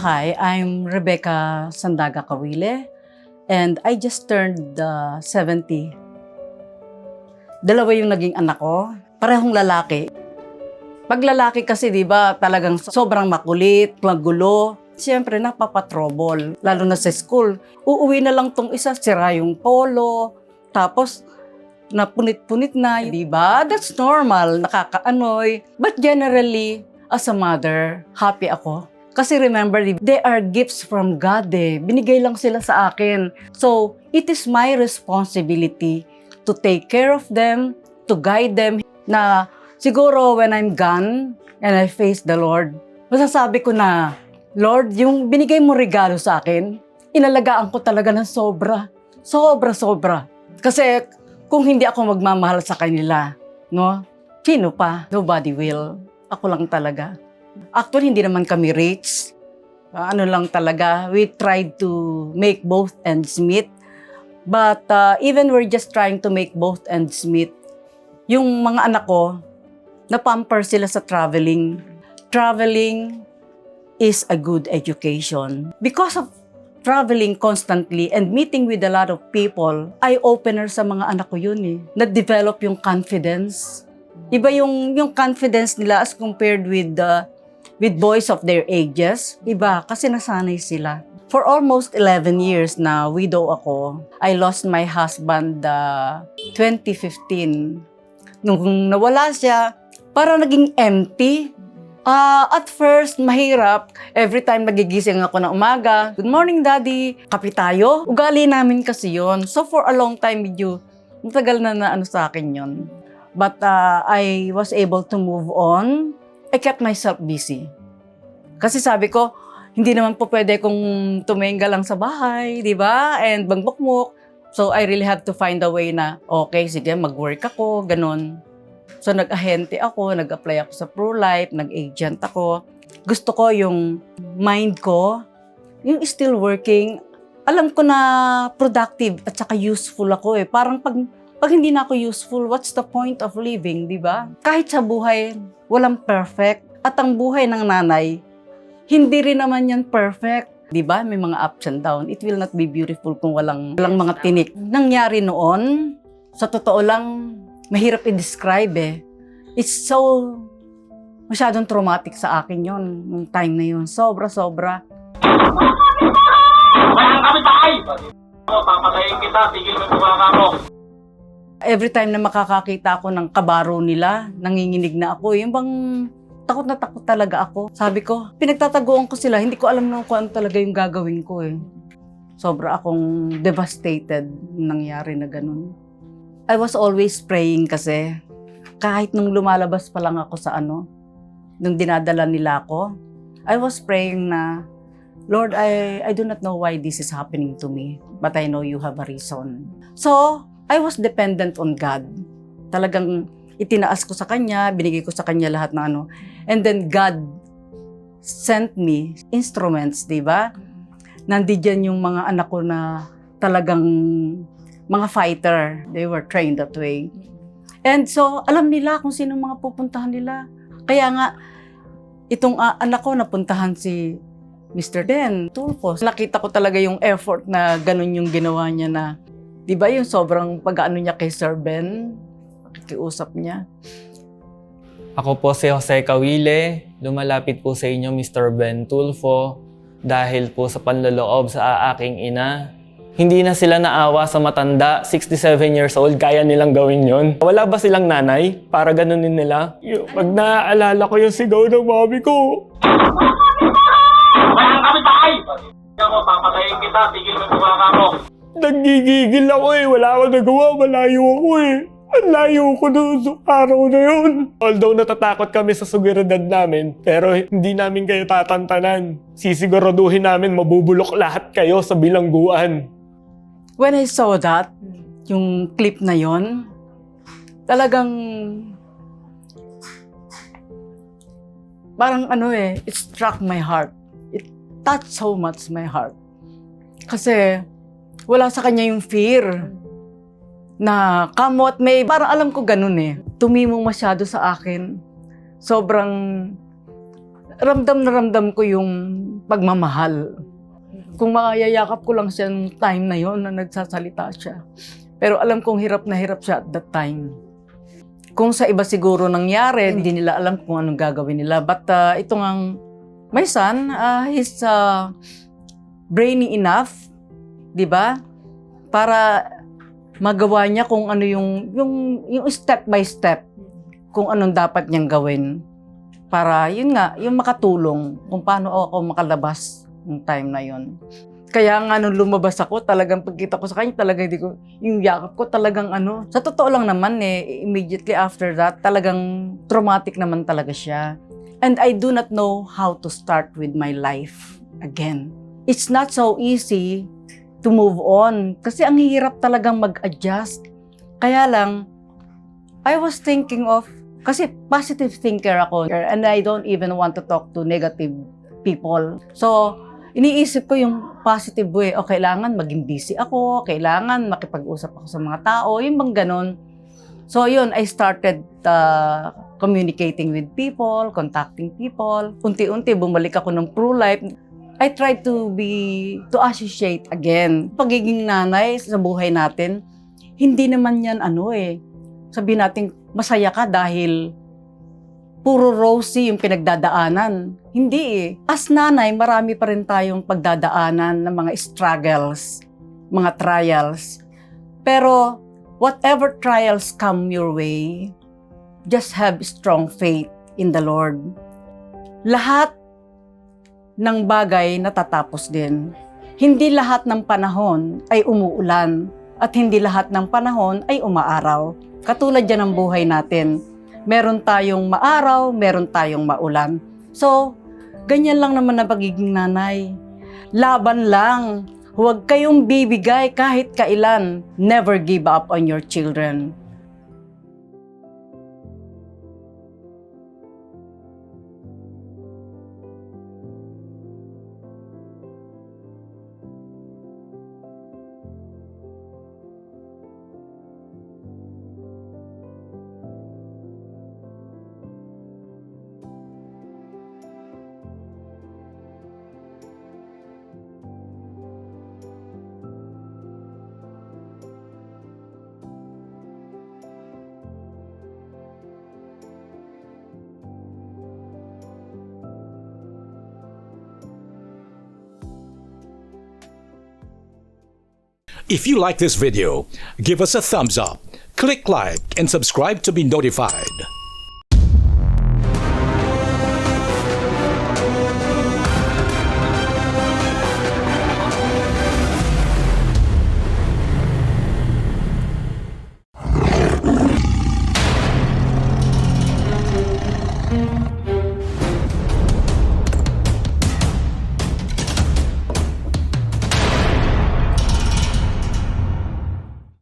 Hi, I'm Rebecca Sandaga Kawile, and I just turned 70. Dalawa yung naging anak ko, parehong lalaki. Pag lalaki kasi, di ba, talagang sobrang makulit, magulo. Siyempre, napapatrouble, lalo na sa school. Uuwi na lang tong isa, sira yung polo, tapos napunit-punit na, di ba? That's normal, nakakaanoy. But generally, as a mother, happy ako. Kasi remember, they are gifts from God eh. Binigay lang sila sa akin. So, it is my responsibility to take care of them, to guide them. Na siguro when I'm gone and I face the Lord, masasabi ko na, Lord, yung binigay mo regalo sa akin, inalagaan ko talaga ng sobra. Sobra. Kasi kung hindi ako magmamahal sa kanila, no? Sino pa? Nobody will. Ako lang talaga. Actually, hindi naman kami rich. Ano lang talaga, we tried to make both ends meet. But even we're just trying to make both ends meet, yung mga anak ko, na-pamper sila sa traveling. Traveling is a good education. Because of traveling constantly and meeting with a lot of people, eye-opener sa mga anak ko yun eh. Na-develop yung confidence. Iba yung confidence nila as compared with boys of their ages. Iba, kasi nasanay sila. For almost 11 years na widow ako. I lost my husband 2015. Nung nawala siya, parang naging empty. At first, mahirap. Every time nagigising ako ng umaga, "Good morning, Daddy. Kape tayo?" Ugali namin kasi yon. So for a long time, medyo matagal na sa akin yon. But I was able to move on. I kept myself busy. Kasi sabi ko, hindi naman po pwede kung tumenga lang sa bahay, di ba? And bangbukmok. So I really had to find a way na, okay, sige, mag-work ako, ganun. So nag-ahente ako, nag-apply ako sa ProLife, nag-agent ako. Gusto ko yung mind ko, yung still working. Alam ko na productive at saka useful ako eh. Parang pag hindi na ako useful, what's the point of living, di ba? Kahit sa buhay, walang perfect. At ang buhay ng nanay, hindi rin naman yan perfect. Di ba? May mga ups and downs. It will not be beautiful kung walang mga tinik. Nangyari noon, sa totoo lang, mahirap i-describe eh. It's so masyadong traumatic sa akin yon nung time na yun. Sobra. Walang kami tayo! Papatayin kita, tigil mo yung mga mo. Every time na makakakita ako ng kabaro nila, nanginginig na ako. Yung bang takot na takot talaga ako. Sabi ko, pinagtataguan ko sila. Hindi ko alam na kung ano talaga yung gagawin ko eh. Sobra akong devastated nangyari na ganun. I was always praying kasi. Kahit nung lumalabas pa lang ako sa nung dinadala nila ako, I was praying na, Lord, I do not know why this is happening to me, but I know you have a reason. So, I was dependent on God. Talagang itinaas ko sa Kanya, binigay ko sa Kanya lahat ng And then God sent me instruments, di ba? Nandiyan yung mga anak ko na talagang mga fighter. They were trained that way. And so, alam nila kung sino mga pupuntahan nila. Kaya nga, itong anak ko napuntahan si Mr. Ben Tulfo. Nakita ko talaga yung effort na ganun yung ginawa niya na, di ba yung sobrang pag-ano niya kay Sir Ben, nakikiusap niya. Ako po si Jose Kawile, lumalapit po sa inyo Mr. Ben Tulfo dahil po sa panloloob sa aking ina. Hindi na sila naawa sa matanda, 67 years old, kaya nilang gawin yon. Wala ba silang nanay para ganunin nila? Pag naaalala ko yung sigaw ng mami ko. Walang kami tayo! Papatayin kita, tigil mo yung mga mo. Nagigigil ako eh, wala akong nagawa, malayo ako eh. Ang layo ko doon sa araw na yun. Although natatakot kami sa seguridad namin, pero hindi namin kayo tatantanan. Sisiguraduhin namin mabubulok lahat kayo sa bilangguan. When I saw that, yung clip na yon, talagang parang it struck my heart. It touched so much my heart. Kasi wala sa kanya yung fear na come what may. Parang alam ko ganun eh. Tumimong masyado sa akin. Sobrang ramdam na ramdam ko yung pagmamahal. Kung makayayakap ko lang siya nung time na yon na nagsasalita siya. Pero alam kong hirap na hirap siya at that time. Kung sa iba siguro nangyari, hindi nila alam kung anong gagawin nila. But ito ngang, my son, he's brainy enough, di ba? Para magawa niya kung ano yung step by step, kung anong dapat niyang gawin. Para, yun nga, yung makatulong kung paano ako makalabas ng time na yun. Kaya nga nung lumabas ako, talagang pagkita ko sa kanya, talagang yung yakap ko talagang sa totoo lang naman immediately after that, talagang traumatic naman talaga siya. And I do not know how to start with my life again. It's not so easy to move on kasi ang hirap talagang mag-adjust. Kaya lang, I was thinking of, kasi positive thinker ako and I don't even want to talk to negative people. So, iniisip ko yung positive way. O kailangan maging busy ako, kailangan makipag-usap ako sa mga tao, yung bang ganon. So yun, I started communicating with people, contacting people. Unti-unti, bumalik ako ng pro-life. I tried to associate again. Pagiging nanay sa buhay natin, hindi naman yan sabihin natin masaya ka dahil puro rosy yung pinagdadaanan. Hindi As nanay, marami pa rin tayong pagdadaanan ng mga struggles, mga trials. Pero whatever trials come your way, just have strong faith in the Lord. Lahat ng bagay natatapos din. Hindi lahat ng panahon ay umuulan at hindi lahat ng panahon ay umaaraw. Katulad yan ng buhay natin. Meron tayong maaraw, meron tayong maulan. So, ganyan lang naman ang pagiging nanay. Laban lang. Huwag kayong bibigay kahit kailan. Never give up on your children. If you like this video, give us a thumbs up, click like, and subscribe to be notified.